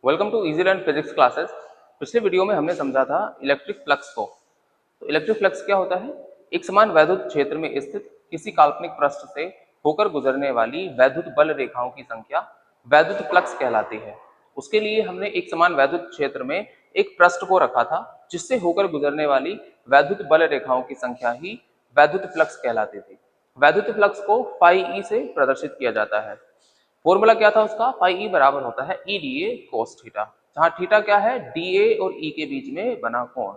Welcome to easy learn physics classes. पिछले video में हमने समझा था इलेक्ट्रिक फ्लक्स को। तो इलेक्ट्रिक फ्लक्स क्या होता है? एक समान वैद्युत क्षेत्र में स्थित किसी काल्पनिक पृष्ठ से होकर गुजरने वाली वैद्युत बल रेखाओं की संख्या वैद्युत फ्लक्स कहलाती है। उसके लिए हमने एक समान वैद्युत क्षेत्र में एक पृष्ठ को रखा था जिससे होकर गुजरने वाली वैद्युत बल रेखाओं की संख्या ही वैद्युत फ्लक्स कहलाती थी। वैद्युत फ्लक्स को फाई ई से प्रदर्शित किया जाता है। फॉर्मूला क्या था उसका? फाई ई बराबर होता है E D A cos theta, जहां थीटा क्या है? डी ए और ई के बीच में बना कोण।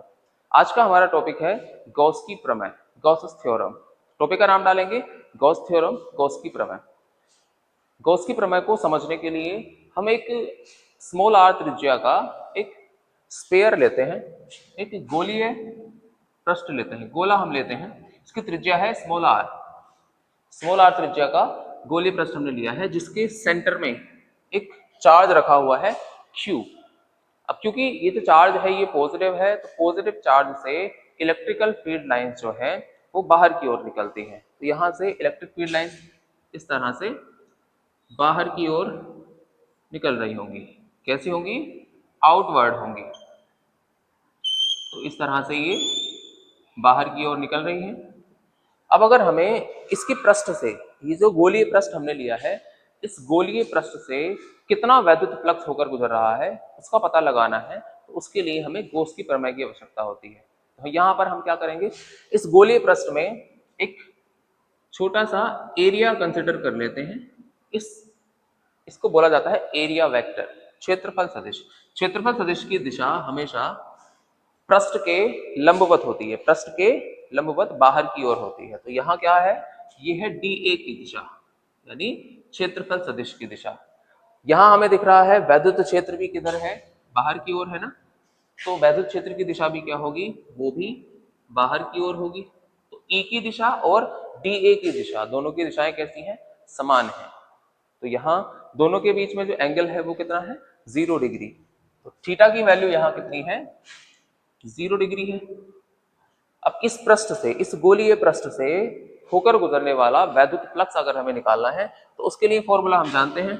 आज का हमारा टॉपिक है गॉस की प्रमेय, गॉस थ्योरम। टॉपिक का नाम डालेंगे गॉस थ्योरम, गॉस की प्रमेय। गॉस की प्रमेय को समझने के लिए हम एक स्मॉल आर त्रिज्या का एक स्पेयर लेते हैं, एक गोलीय पृष्ठ लेते हैं, गोला हम लेते हैं, इसकी त्रिज्या है स्मॉल आर। स्मॉल आर त्रिज्या का गोलीय पृष्ठ हमने लिया है जिसके सेंटर में एक चार्ज रखा हुआ है Q। अब क्योंकि ये जो चार्ज है ये पॉजिटिव है, तो पॉजिटिव चार्ज से इलेक्ट्रिकल फील्ड लाइंस जो है वो बाहर की ओर निकलती हैं। तो यहाँ से इलेक्ट्रिक फील्ड लाइंस इस तरह से बाहर की ओर निकल रही होंगी। कैसी होंगी? आउटवर्ड होंगी। तो इस तरह से ये बाहर की ओर निकल रही हैं। अब अगर हमें इसके पृष्ठ से, ये जो गोलीय पृष्ठ हमने लिया है, इस गोलीय पृष्ठ से कितना वैद्युत फ्लक्स होकर गुजर रहा है उसका पता लगाना है, तो उसके लिए हमें गॉस की प्रमेय की आवश्यकता होती है। तो यहाँ पर हम क्या करेंगे, इस गोलीय पृष्ठ में एक छोटा सा एरिया कंसिडर कर लेते हैं। इसको बोला जाता है एरिया वेक्टर, क्षेत्रफल सदिश। क्षेत्रफल सदिश की दिशा हमेशा पृष्ठ के लंबवत होती है, पृष्ठ के लंबवत बाहर की ओर होती है। तो यहाँ क्या है? ये है डी ए की दिशा, यानी क्षेत्रफल सदिश की दिशा। यहाँ हमें दिख रहा है वैद्युत क्षेत्र भी किधर है? बाहर की ओर है ना। तो वैद्युत क्षेत्र की दिशा भी क्या होगी? वो भी बाहर की ओर होगी। तो ई की दिशा और डी ए की दिशा, दोनों की दिशाएं कैसी हैं? समान है। तो यहाँ दोनों के बीच में जो एंगल है वो कितना है? 0 डिग्री। तो थीटा की वैल्यू यहाँ कितनी है? 0 डिग्री है। अब इस पृष्ठ से, इस गोलीय पृष्ठ से होकर गुजरने वाला वैद्युत फ्लक्स अगर हमें निकालना है तो उसके लिए फॉर्मूला हम जानते हैं।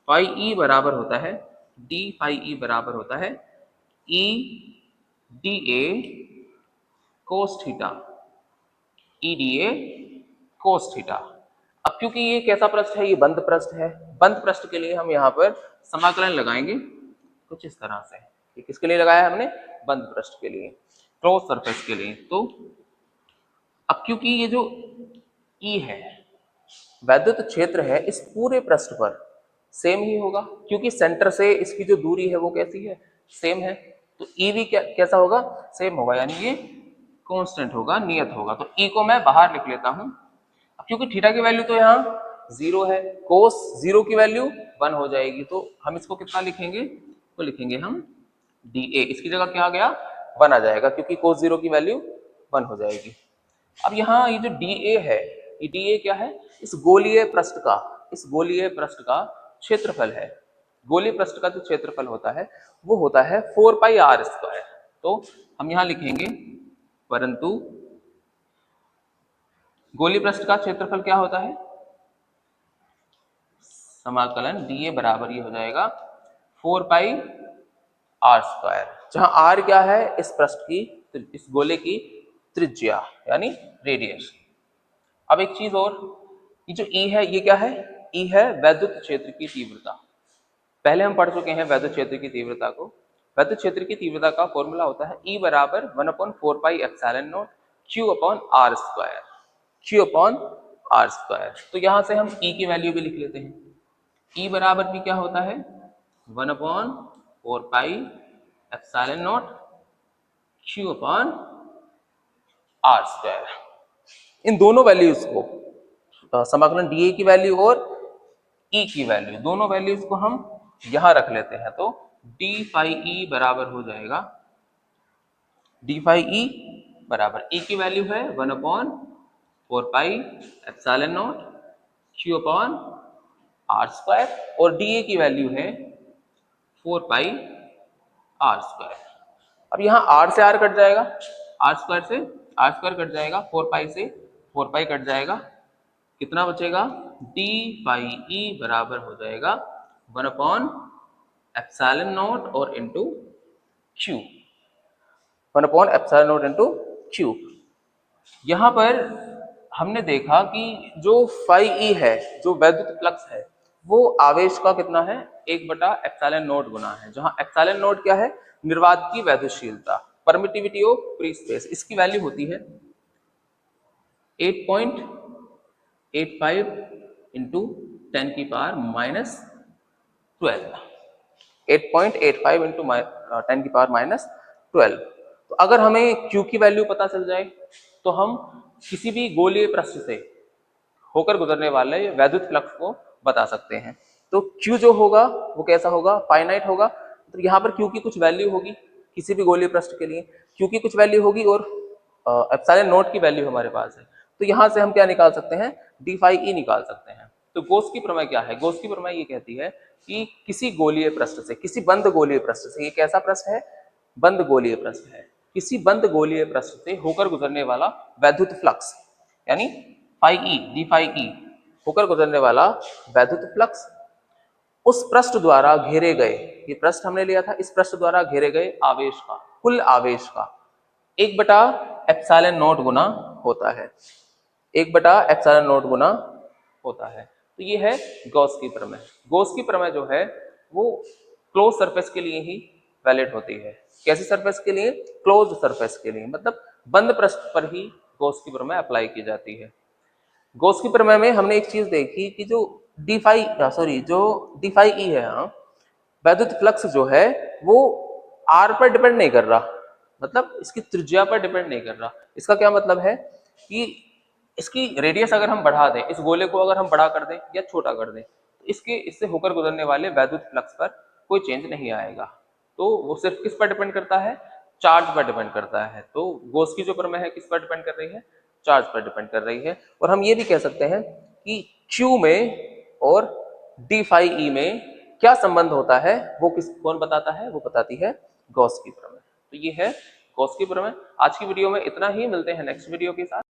फाई ई बराबर होता है डी, फाई ई बराबर होता है E D A cos theta, E D A cos theta. अब क्योंकि ये कैसा पृष्ठ है? ये बंद पृष्ठ है। बंद पृष्ठ के लिए हम यहाँ पर समाकलन लगाएंगे कुछ इस तरह से। ये किसके लिए लगाया हमने? बंद पृष्ठ के लिए, क्रॉस सरफेस के लिए। तो अब क्योंकि ये जो ई है, वैद्युत क्षेत्र है, इस पूरे पृष्ठ पर सेम ही होगा, क्योंकि सेंटर से इसकी जो दूरी है वो कैसी है? सेम है। तो ई भी कैसा होगा? सेम होगा, यानी ये कांस्टेंट होगा, नियत होगा। तो ई को मैं बाहर लिख लेता हूं। अब क्योंकि थीटा की वैल्यू तो यहाँ 0 है, कोस 0 की वैल्यू 1 हो जाएगी। तो हम इसको कितना लिखेंगे? तो लिखेंगे हम डी ए। इसकी जगह क्या आ गया? 1 आ जाएगा, क्योंकि कोस 0 की वैल्यू 1 हो जाएगी। अब यहाँ ये जो डी ए है, ये डी ए क्या है? इस गोलीय पृष्ठ का, इस गोलीय पृष्ठ का क्षेत्रफल है। गोलीय पृष्ठ का जो क्षेत्रफल होता है वो होता है 4 पाई आर स्क्वायर। तो हम यहाँ लिखेंगे परंतु गोलीय पृष्ठ का क्षेत्रफल क्या होता है? समाकलन डी ए बराबर ये हो जाएगा 4 पाई आर स्क्वायर, जहां आर क्या है? इस पृष्ठ की, इस गोले की त्रिज्या, यानी रेडियस। अब एक चीज और, ये जो ई है ये क्या है? ई है वैद्युत क्षेत्र की तीव्रता। पहले हम पढ़ चुके हैं वैद्युत क्षेत्र की तीव्रता को। वैद्युत क्षेत्र की तीव्रता का फॉर्मूला होता है ई बराबर 1/4 pi epsilon not q upon r square, q upon r square. तो यहां से हम ई की वैल्यू भी लिख लेते हैं। ई बराबर भी क्या होता है? 1/4 pi epsilon not q upon r square. इन दोनों वैल्यूज को, समाकलन डी ए की वैल्यू और ई की वैल्यू, दोनों वैल्यूज को हम यहां रख लेते हैं। तो डी फाई ई बराबर हो जाएगा, डी फाई ई बराबर ई की वैल्यू है 1/4 pi epsilon not q upon r square, और डी ए की वैल्यू है 4 पाई आर स्क्वायर। अब यहाँ आर से आर कट जाएगा, आर स्क्वायर से आर स्क्वायर कट जाएगा, 4 पाई से 4 पाई कट जाएगा। कितना बचेगा? डी पाई ई बराबर हो जाएगा 1/4 एप्सिलॉन नॉट और इंटू क्यू, 1/एप्सिलॉन नॉट इंटू क्यू। यहाँ पर हमने देखा कि जो फाई ई है, जो वैद्युत फ्लक्स है, वो आवेश का कितना है, 1/एप्सिलॉन नॉट गुना है, जहां एप्सिलॉन नॉट क्या है, निर्वात की वैद्युतशीलता, परमिटिविटी ऑफ फ्री स्पेस, इसकी वैल्यू होती है 8.85 इंटू 10⁻⁻12, 8.85 इंटू 10⁻⁻12। तो अगर हमें Q की वैल्यू पता चल जाए तो हम किसी भी गोलीय पृष्ठ से होकर गुजरने वाले वैद्युत फ्लक्स को बता सकते हैं। तो Q जो होगा वो कैसा होगा, फाइनाइट होगा। तो यहाँ पर Q की कुछ वैल्यू होगी, किसी भी गोलीय पृष्ठ के लिए Q की कुछ वैल्यू होगी और एप्सिलॉन नॉट की वैल्यू हमारे पास है। तो यहाँ से हम क्या निकाल सकते हैं, डी फाई ई निकाल सकते हैं। तो गॉस की प्रमेय क्या है, गॉस की प्रमेय ये कहती है कि किसी गोलीय पृष्ठ से, किसी बंद गोलीय पृष्ठ से, ये कैसा पृष्ठ है, बंद गोलीय पृष्ठ है, किसी बंद गोलीय पृष्ठ से होकर गुजरने वाला वैद्युत फ्लक्स, यानी phi E, d phi E, होकर गुजरने वाला वैद्युत फ्लक्स उस पृष्ठ द्वारा घेरे गए, ये पृष्ठ हमने लिया था, इस पृष्ठ द्वारा घेरे गए आवेश का, कुल आवेश का 1/एप्सिलॉन नॉट गुना होता है, 1/एप्सिलॉन नॉट गुना होता है। तो ये है गॉस की प्रमेय। गॉस की प्रमेय जो है वो क्लोज सरफेस के लिए ही वैलिड होती है। कैसी सरफेस के लिए, क्लोज सरफेस के लिए, मतलब बंद पृष्ठ पर ही गॉस की प्रमेय अप्लाई की जाती है। गॉस की प्रमेय में हमने एक चीज देखी कि जो डी फाई ई है, हाँ, वैद्युत फ्लक्स जो है वो आर पर डिपेंड नहीं कर रहा, मतलब इसकी त्रिज्या पर डिपेंड नहीं कर रहा। इसका क्या मतलब है कि इसकी रेडियस अगर हम बढ़ा दें, इस गोले को अगर हम बड़ा कर दें या छोटा कर दें, तो इससे होकर गुजरने वाले वैद्युत फ्लक्स पर कोई चेंज नहीं आएगा। तो वो सिर्फ किस पर डिपेंड करता है, चार्ज पर डिपेंड करता है। तो गॉस की जो प्रमेय है किस पर डिपेंड कर रही है, चार्ज पर डिपेंड कर रही है। और हम ये भी कह सकते हैं कि क्यू में और डी फाई ई में क्या संबंध होता है, वो कौन बताता है, वो बताती है गॉस की प्रमेय। तो ये है गॉस की प्रमेय। आज की वीडियो में इतना ही, मिलते हैं नेक्स्ट वीडियो के साथ।